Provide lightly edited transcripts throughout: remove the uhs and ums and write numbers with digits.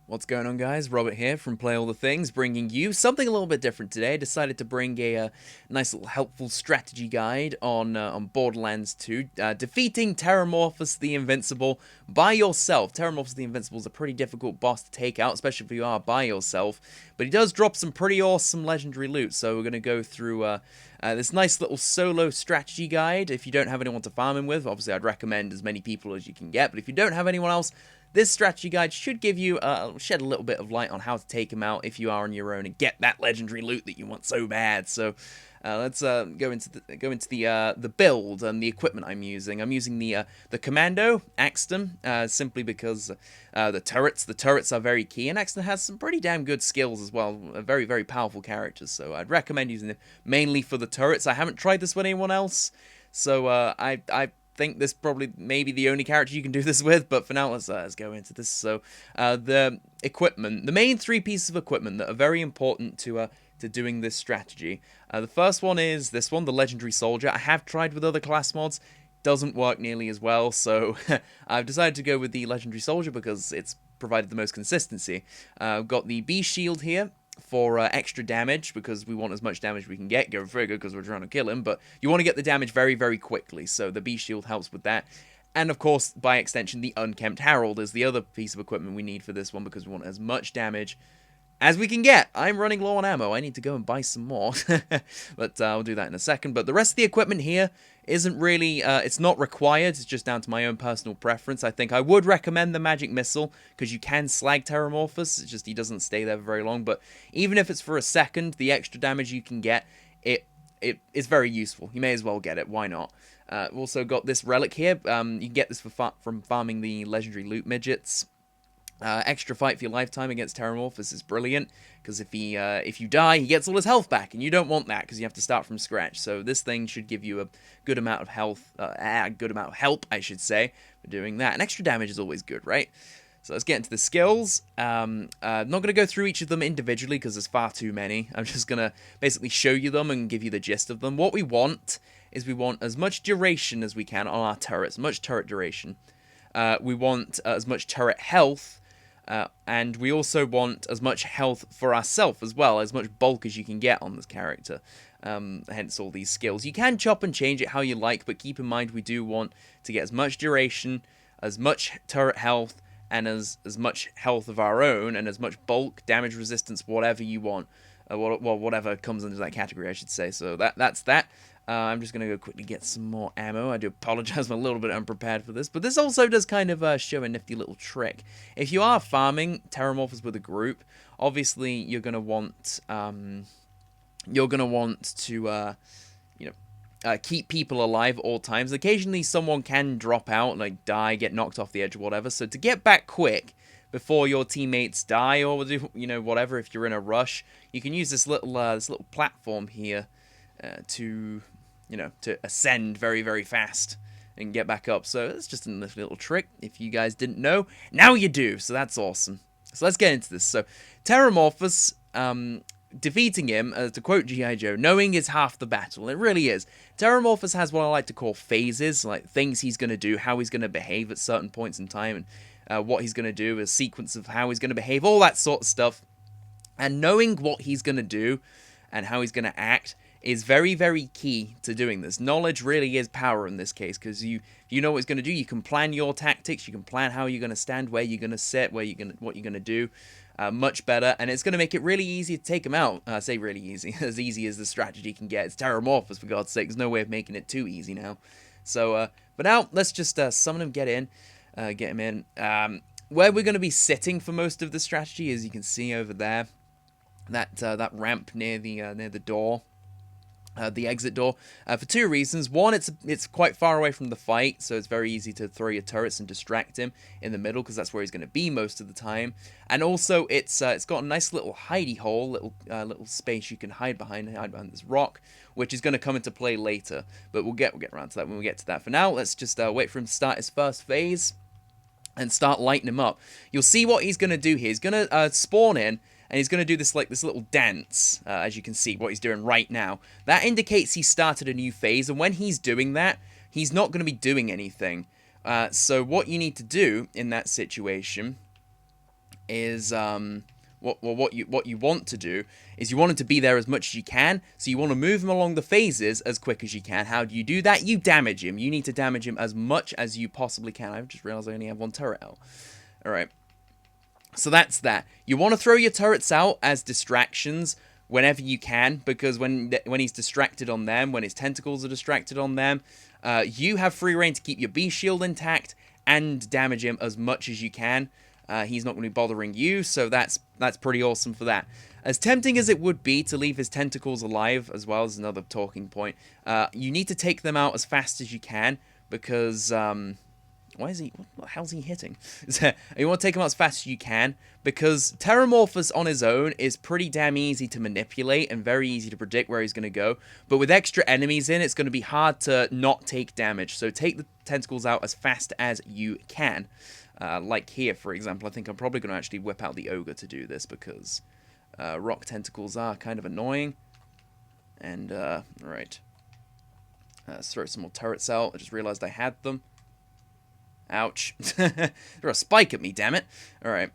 What's going on, guys? Robert here from Play All the Things, bringing you something a little bit different today. I decided to bring a nice little helpful strategy guide on Borderlands 2, defeating Terramorphous the Invincible by yourself. Terramorphous the Invincible is a pretty difficult boss to take out, especially if you are by yourself, but he does drop some pretty awesome legendary loot, so we're going to go through this nice little solo strategy guide. If you don't have anyone to farm him with, obviously I'd recommend as many people as you can get, but if you don't have anyone else, this strategy guide should give you shed a little bit of light on how to take him out if you are on your own and get that legendary loot that you want so bad. So let's go into the build and the equipment I'm using. I'm using the Commando Axton simply because the turrets are very key, and Axton has some pretty damn good skills as well. Very powerful characters. So I'd recommend using it mainly for the turrets. I haven't tried this with anyone else, so I think this probably maybe the only character you can do this with, but for now let's go into this. So the equipment, the main three pieces of equipment that are very important to doing this strategy. The first one is this one, the Legendary Soldier. I have tried with other class mods, doesn't work nearly as well, so I've decided to go with the Legendary Soldier because it's provided the most consistency. I've got the B shield here for extra damage, because we want as much damage we can get. Go figure, because we're trying to kill him, but you want to get the damage very quickly, so the B shield helps with that. And of course, by extension, the Unkempt Herald is the other piece of equipment we need for this one, because we want as much damage as we can get. I'm running low on ammo. I need to go and buy some more. But I'll do that in a second. But the rest of the equipment here isn't really, it's not required. It's just down to my own personal preference. I think I would recommend the Magic Missile, because you can slag Terramorphous. It's just he doesn't stay there very long. But even if it's for a second, the extra damage you can get, it is very useful. You may as well get it. Why not? We've also got this relic here. You can get this from farming the legendary loot midgets. Extra fight for your lifetime against Terramorphous is brilliant, because if you die, he gets all his health back, and you don't want that because you have to start from scratch. So this thing should give you a good amount of health, good amount of help, I should say, for doing that. And extra damage is always good, right? So let's get into the skills. I'm not going to go through each of them individually because there's far too many. I'm just going to basically show you them and give you the gist of them. What we want is we want as much duration as we can on our turrets, much turret duration. We want as much turret health. And we also want as much health for ourselves as well, as much bulk as you can get on this character. Hence all these skills. You can chop and change it how you like, but keep in mind we do want to get as much duration, as much turret health, and as much health of our own, and as much bulk, damage resistance, whatever you want. Well, whatever comes under that category, I should say. So that's that. I'm just going to go quickly get some more ammo. I do apologize, I'm a little bit unprepared for this, but this also does kind of show a nifty little trick. If you are farming Terramorphous with a group, obviously you're going to want to keep people alive at all times. Occasionally someone can drop out, like die, get knocked off the edge or whatever, so to get back quick before your teammates die or do whatever, if you're in a rush, you can use this little platform here to ascend very fast and get back up. So it's just a little trick. If you guys didn't know, now you do. So that's awesome. So let's get into this. So Terramorphous, defeating him, to quote G.I. Joe, knowing is half the battle. It really is. Terramorphous has what I like to call phases, like things he's going to do, how he's going to behave at certain points in time, and what he's going to do, a sequence of how he's going to behave, all that sort of stuff. And knowing what he's going to do and how he's going to act is very key to doing this. Knowledge really is power in this case, because you know what he's going to do. You can plan your tactics. You can plan how you're going to stand, where you're going to sit, what you're going to do. Much better, and it's going to make it really easy to take him out. I say really easy, as easy as the strategy can get. It's Terramorphous, for God's sake. There's no way of making it too easy now. So, but now let's just summon him, get him in. Where we're going to be sitting for most of the strategy, as you can see over there, that ramp near the door. The exit door, for two reasons. One, it's quite far away from the fight, so it's very easy to throw your turrets and distract him in the middle, because that's where he's going to be most of the time. And also, it's got a nice little hidey hole, little space you can hide behind this rock, which is going to come into play later. But we'll get around to that when we get to that. For now, let's just wait for him to start his first phase and start lighting him up. You'll see what he's going to do here. He's going to spawn in, and he's going to do this little dance, as you can see, what he's doing right now. That indicates he started a new phase, and when he's doing that, he's not going to be doing anything. So what you need to do in that situation is what you want to do is you want him to be there as much as you can. So you want to move him along the phases as quick as you can. How do you do that? You damage him. You need to damage him as much as you possibly can. I've just realized I only have one turret out. All right. So that's that. You want to throw your turrets out as distractions whenever you can, because when he's distracted on them, when his tentacles are distracted on them, you have free reign to keep your B shield intact and damage him as much as you can. He's not going to be bothering you, so that's pretty awesome for that. As tempting as it would be to leave his tentacles alive, as well as another talking point, you need to take them out as fast as you can, because why is he? What the hell's he hitting? You want to take him out as fast as you can, because Terramorphous on his own is pretty damn easy to manipulate and very easy to predict where he's going to go. But with extra enemies in, it's going to be hard to not take damage. So take the tentacles out as fast as you can. Like here, for example, I think I'm probably going to actually whip out the ogre to do this, because rock tentacles are kind of annoying. And, right. Let's throw some more turrets out. I just realized I had them. Ouch. Throw a spike at me, damn it. Alright.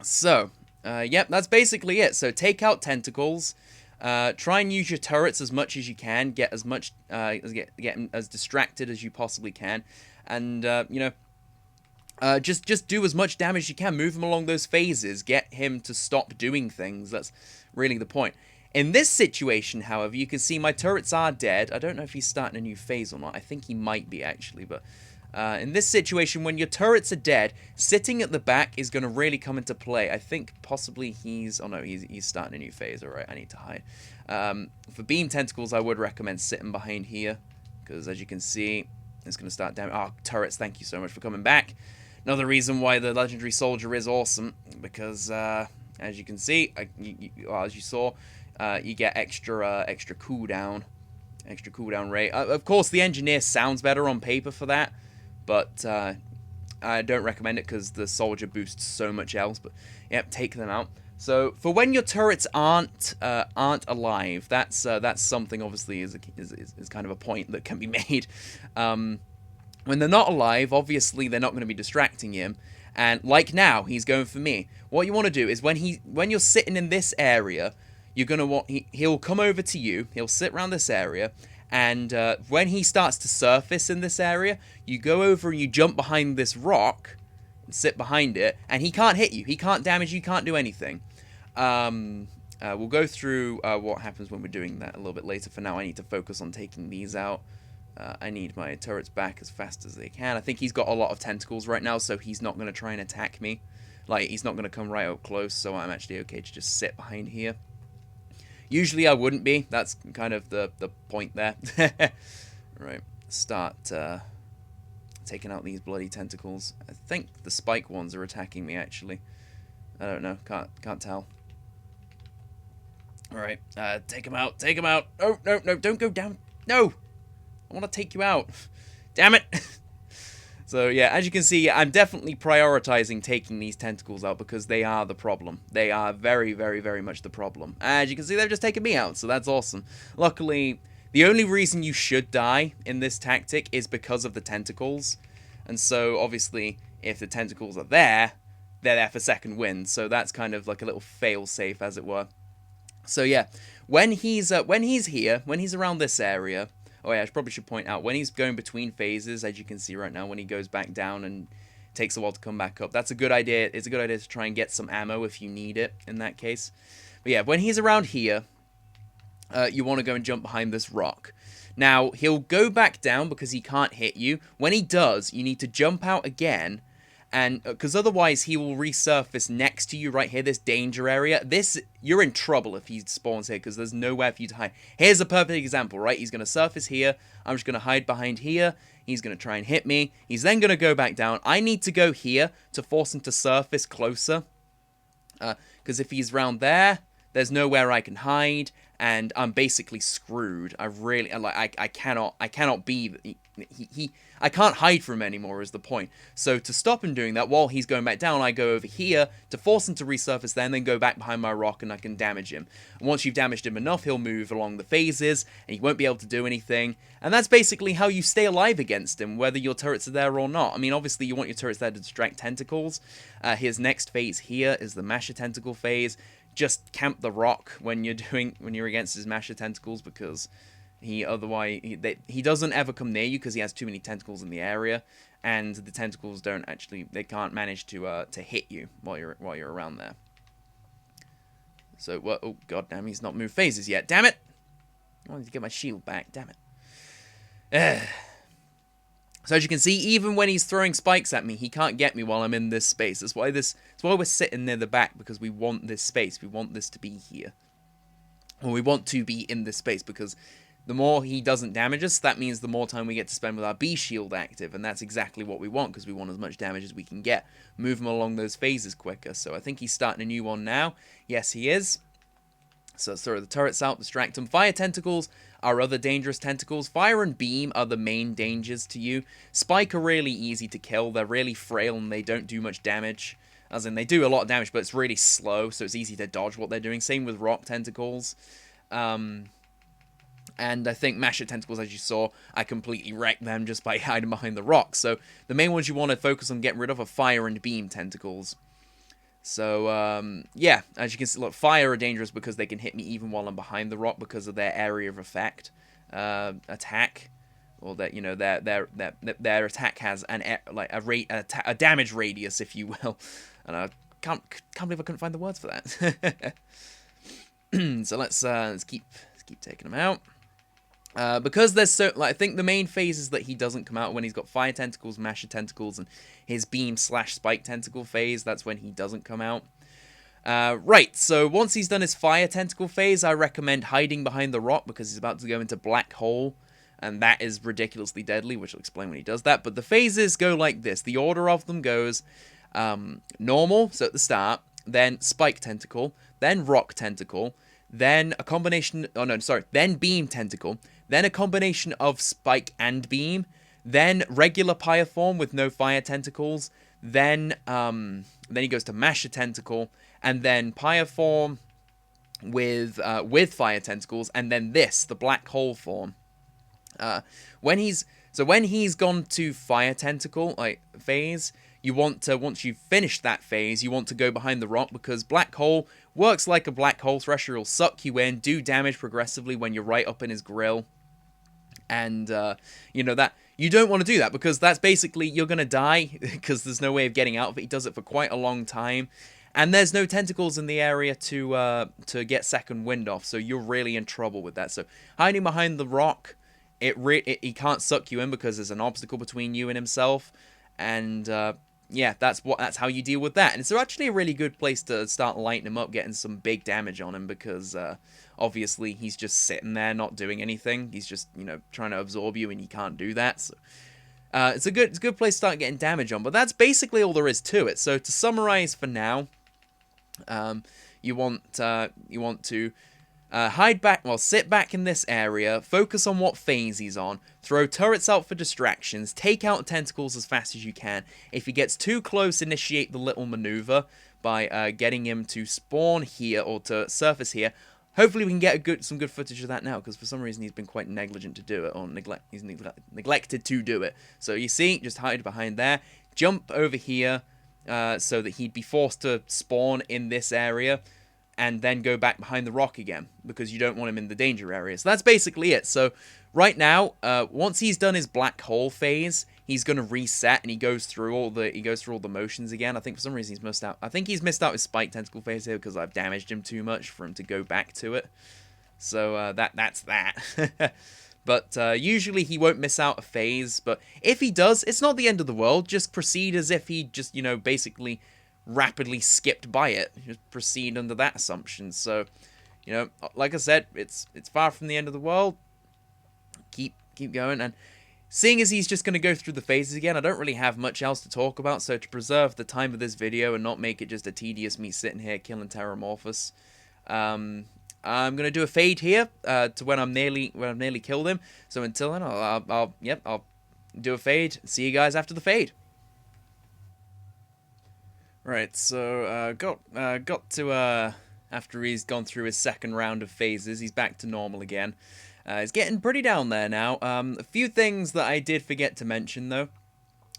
So, yep, that's basically it. So take out tentacles. Try and use your turrets as much as you can. Get as much, get as distracted as you possibly can. And, you know, just do as much damage as you can. Move him along those phases. Get him to stop doing things. That's really the point. In this situation, however, you can see my turrets are dead. I don't know if he's starting a new phase or not. I think he might be, actually, but in this situation, when your turrets are dead, sitting at the back is going to really come into play. I think possibly he's... Oh, no, he's starting a new phase. All right, I need to hide. For beam tentacles, I would recommend sitting behind here, because as you can see, it's going to start damage. Oh, turrets, thank you so much for coming back. Another reason why the legendary soldier is awesome, because as you can see, as you saw, you get extra cooldown rate. Of course, the engineer sounds better on paper for that, but I don't recommend it because the soldier boosts so much else. But yep, take them out. So for when your turrets aren't alive, that's something obviously is kind of a point that can be made. When they're not alive, obviously they're not going to be distracting him. And like now, he's going for me. What you want to do is when you're sitting in this area, you're going to want... He'll come over to you. He'll sit around this area. And when he starts to surface in this area, you go over and you jump behind this rock and sit behind it. And he can't hit you. He can't damage you. He can't do anything. We'll go through what happens when we're doing that a little bit later. For now, I need to focus on taking these out. I need my turrets back as fast as they can. I think he's got a lot of tentacles right now, so he's not going to try and attack me. Like, he's not going to come right up close, so I'm actually okay to just sit behind here. Usually I wouldn't be. That's kind of the point there. Right, start taking out these bloody tentacles. I think the spike ones are attacking me, actually. I don't know. Can't tell. Alright, take him out. Take him out. Oh, no, don't go down. No! I want to take you out. Damn it! So, yeah, as you can see, I'm definitely prioritizing taking these tentacles out because they are the problem. They are very, very, very much the problem. As you can see, they've just taken me out, so that's awesome. Luckily, the only reason you should die in this tactic is because of the tentacles. And so, obviously, if the tentacles are there, they're there for second wind. So that's kind of like a little fail-safe, as it were. So, yeah, when he's here, when he's around this area... Oh yeah, I probably should point out, when he's going between phases, as you can see right now, when he goes back down and takes a while to come back up, that's a good idea. It's a good idea to try and get some ammo if you need it in that case. But yeah, when he's around here, you want to go and jump behind this rock. Now, he'll go back down because he can't hit you. When he does, you need to jump out again, and because otherwise he will resurface next to you right here, this danger area. You're in trouble if he spawns here because there's nowhere for you to hide. Here's a perfect example, right? He's going to surface here. I'm just going to hide behind here. He's going to try and hit me. He's then going to go back down. I need to go here to force him to surface closer. Because if he's around there, there's nowhere I can hide, and I'm basically screwed. I cannot be I can't hide from him anymore is the point. So to stop him doing that, while he's going back down, I go over here to force him to resurface there, and then go back behind my rock, and I can damage him. And once you've damaged him enough, he'll move along the phases, and he won't be able to do anything. And that's basically how you stay alive against him, whether your turrets are there or not. I mean, obviously, you want your turrets there to distract tentacles. His next phase here is the Masher Tentacle phase. Just camp the rock when you're against his Masher Tentacles, because he doesn't ever come near you because he has too many tentacles in the area, and the tentacles they can't manage to hit you while you're around there. So oh god damn, he's not moved phases yet. Damn it! I wanted to get my shield back. Damn it. So as you can see, even when he's throwing spikes at me, he can't get me while I'm in this space. That's why we're sitting near the back, because we want this space. We want this to be here. Or we want to be in this space, because the more he doesn't damage us, that means the more time we get to spend with our B shield active, and that's exactly what we want, because we want as much damage as we can get. Move him along those phases quicker. So I think he's starting a new one now. Yes, he is. So let's throw the turrets out, distract them. Fire tentacles are other dangerous tentacles. Fire and beam are the main dangers to you. Spike are really easy to kill. They're really frail and they don't do much damage. As in, they do a lot of damage, but it's really slow, so it's easy to dodge what they're doing. Same with rock tentacles. And I think Masher Tentacles, as you saw, I completely wrecked them just by hiding behind the rocks. So the main ones you want to focus on getting rid of are Fire and Beam Tentacles. So, yeah, as you can see, look, Fire are dangerous because they can hit me even while I'm behind the rock because of their area of effect, attack, or that, you know, their attack has a damage radius, if you will. And I can't believe I couldn't find the words for that. So let's keep taking them out. Because there's so, I think the main phase is that he doesn't come out when he's got Fire Tentacles, Masher Tentacles, and his Beam/Spike Tentacle phase. That's when he doesn't come out. Right, so once he's done his Fire Tentacle phase, I recommend hiding behind the rock, because he's about to go into Black Hole, and that is ridiculously deadly, which I'll explain when he does that. But the phases go like this. The order of them goes normal, so at the start, then Spike Tentacle, then Rock Tentacle, then a combination, then Beam Tentacle, then a combination of Spike and Beam, then regular Pyre form with no Fire Tentacles, then he goes to Masher Tentacle, and then Pyre form with Fire Tentacles, and then the Black Hole form. When he's gone to Fire Tentacle phase, you want to, once you've finished that phase, you want to go behind the rock, because Black Hole works like a Black Hole Thresher. It'll suck you in, do damage progressively when you're right up in his grill. And, you know, that you don't want to do that, because that's basically, you're going to die, because there's no way of getting out of it. He does it for quite a long time. And there's no tentacles in the area to get second wind off, so you're really in trouble with that. So hiding behind the rock, he can't suck you in because there's an obstacle between you and himself. And, yeah, that's how you deal with that. And it's actually a really good place to start lighting him up, getting some big damage on him, because obviously he's just sitting there not doing anything. He's just, you know, trying to absorb you, and he can't do that. So it's a good place to start getting damage on. But that's basically all there is to it. So to summarize for now, you want to sit back in this area, focus on what phase he's on, throw turrets out for distractions, take out tentacles as fast as you can. If he gets too close, initiate the little maneuver by getting him to spawn here or to surface here. Hopefully we can get some good footage of that now, because for some reason he's been quite negligent to do it, or neglected to do it. So you see, just hide behind there, jump over here, so that he'd be forced to spawn in this area, and then go back behind the rock again, because you don't want him in the danger area. So that's basically it. So right now, once he's done his Black Hole phase, he's going to reset, and he goes through all the motions again. I think for some reason he's missed out. I think he's missed out his Spike Tentacle phase here, because I've damaged him too much for him to go back to it. So that's that. But usually he won't miss out a phase. But if he does, it's not the end of the world. Just proceed as if he just, you know, basically rapidly skipped by it. Just proceed under that assumption. So, you know, like I said, it's far from the end of the world. Keep going. And seeing as he's just going to go through the phases again, I don't really have much else to talk about. So to preserve the time of this video and not make it just a tedious me sitting here killing Terramorphous, I'm going to do a fade here to when I've nearly killed him. So until then, I'll do a fade. See you guys after the fade. Right, so got to after he's gone through his second round of phases, he's back to normal again. He's getting pretty down there now. A few things that I did forget to mention though.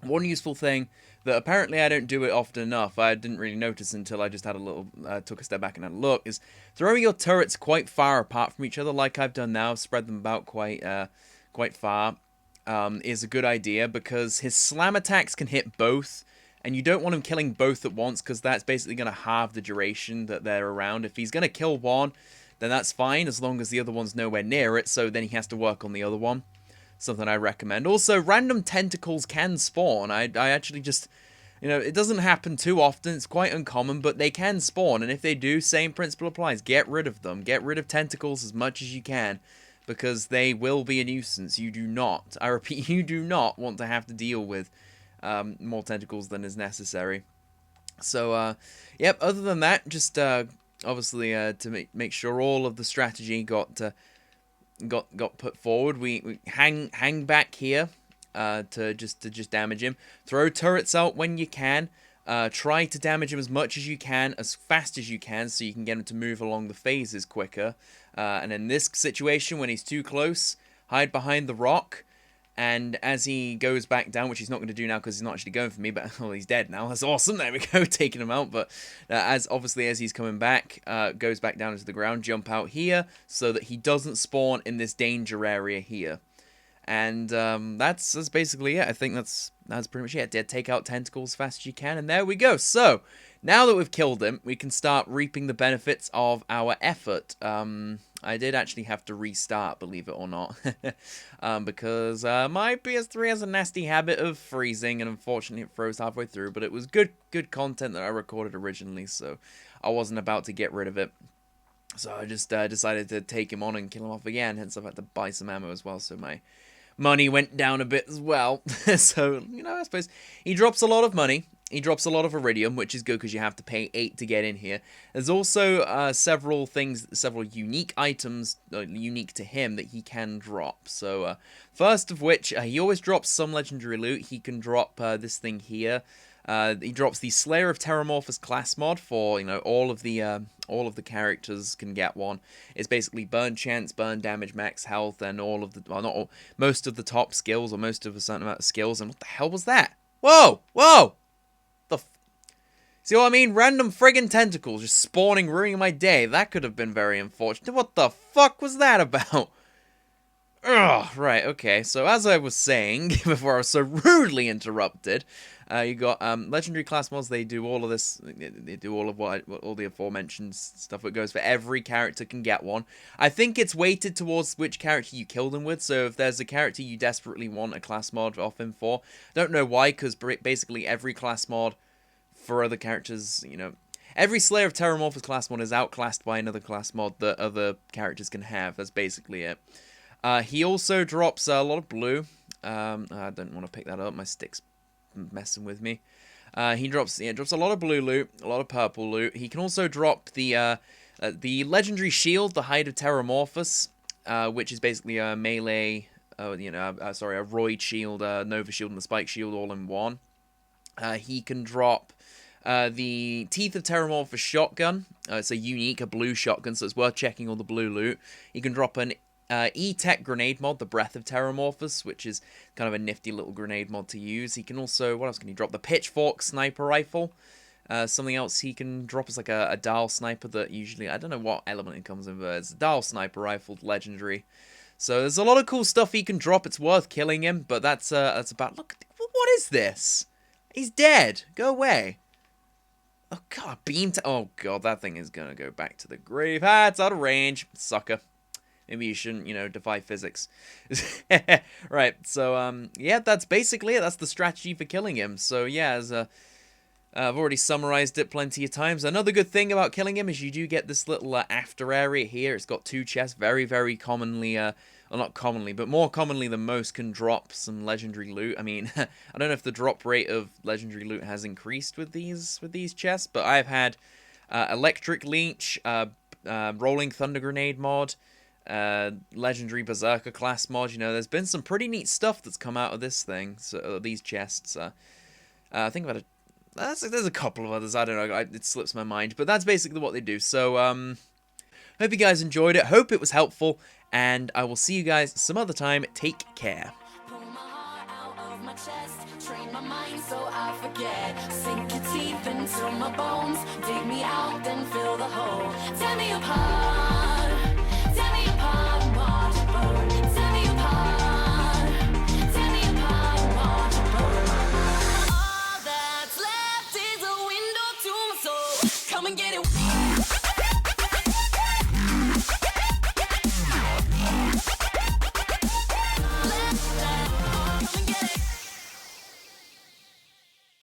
One useful thing that apparently I don't do it often enough, I didn't really notice until I just had a little, took a step back and had a look, is throwing your turrets quite far apart from each other, like I've done now, spread them about quite far, is a good idea, because his slam attacks can hit both, and you don't want him killing both at once, because that's basically going to halve the duration that they're around. If he's going to kill one, then that's fine, as long as the other one's nowhere near it, so then he has to work on the other one. Something I recommend. Also, random tentacles can spawn. I actually just, it doesn't happen too often. It's quite uncommon, but they can spawn. And if they do, same principle applies. Get rid of them. Get rid of tentacles as much as you can, because they will be a nuisance. You do not, I repeat, you do not want to have to deal with more tentacles than is necessary. So, yep, other than that, just obviously to make sure all of the strategy got put forward. We hang back here to just damage him. Throw turrets out when you can. Try to damage him as much as you can, as fast as you can, so you can get him to move along the phases quicker. And in this situation, when he's too close, hide behind the rock. And as he goes back down, which he's not going to do now because he's not actually going for me, but well, he's dead now. That's awesome. There we go, taking him out. But as he's coming back, goes back down into the ground, jump out here so that he doesn't spawn in this danger area here. And that's basically it. I think that's pretty much it. Take out tentacles as fast as you can, and there we go. So now that we've killed him, we can start reaping the benefits of our effort. I did actually have to restart, believe it or not, because my PS3 has a nasty habit of freezing, and unfortunately it froze halfway through, but it was good content that I recorded originally, so I wasn't about to get rid of it. So I just decided to take him on and kill him off again, hence I've had to buy some ammo as well, so my money went down a bit as well. So, I suppose he drops a lot of money. He drops a lot of iridium, which is good because you have to pay 8 to get in here. There's also several unique items, unique to him, that he can drop. So, first of which, he always drops some legendary loot. He can drop this thing here. He drops the Slayer of Terramorphous class mod for, all of the characters can get one. It's basically burn chance, burn damage, max health, and all of the, well, not all, most of the top skills, or most of a certain amount of skills. And what the hell was that? Whoa! Whoa! See what I mean? Random friggin' tentacles just spawning, ruining my day. That could have been very unfortunate. What the fuck was that about? Ugh, right, okay. So as I was saying, before I was so rudely interrupted, you got legendary class mods. They do all of this. They do all of all the aforementioned stuff. It goes for every character can get one. I think it's weighted towards which character you kill them with. So if there's a character you desperately want a class mod off him for, don't know why, because basically every class mod for other characters, every Slayer of Terramorphous class mod is outclassed by another class mod that other characters can have. That's basically it. He also drops a lot of blue. I don't want to pick that up. My stick's messing with me. He drops a lot of blue loot, a lot of purple loot. He can also drop the legendary shield, the Hide of Terramorphous, which is basically a melee, a Roid shield, Nova shield, and the Spike shield all in one. He can drop the Teeth of Terramorphous shotgun. It's a blue shotgun, so it's worth checking all the blue loot. He can drop an E-Tech grenade mod, the Breath of Terramorphous, which is kind of a nifty little grenade mod to use. He can also, what else can he drop? The Pitchfork sniper rifle. Something else he can drop is like a Dahl sniper that usually, I don't know what element it comes in, but it's a Dahl sniper rifle, legendary. So there's a lot of cool stuff he can drop. It's worth killing him, but that's about, look, what is this? He's dead. Go away. Oh, God, oh, God, that thing is going to go back to the grave. Ah, it's out of range. Sucker. Maybe you shouldn't, defy physics. Right, so, yeah, that's basically it. That's the strategy for killing him. So, yeah, as I've already summarized it plenty of times. Another good thing about killing him is you do get this little after area here. It's got 2 chests. Very, very commonly, well, not commonly, but more commonly than most, can drop some legendary loot. I mean, I don't know if the drop rate of legendary loot has increased with these chests, but I've had Electric Leech, Rolling Thunder Grenade mod, legendary Berserker class mod. You know, there's been some pretty neat stuff that's come out of this thing. So these chests. I think about it. There's a couple of others. I don't know. It slips my mind, but that's basically what they do. So hope you guys enjoyed it. Hope it was helpful, and I will see you guys some other time. Take care. Train my mind so I forget. Sink your teeth into my bones. Dig me out, then fill the hole. Tear me apart. Tear me apart and watch it burn. Tear me apart. Tear me apart and watch it burn. All that's left is a window to my soul. Come and get it.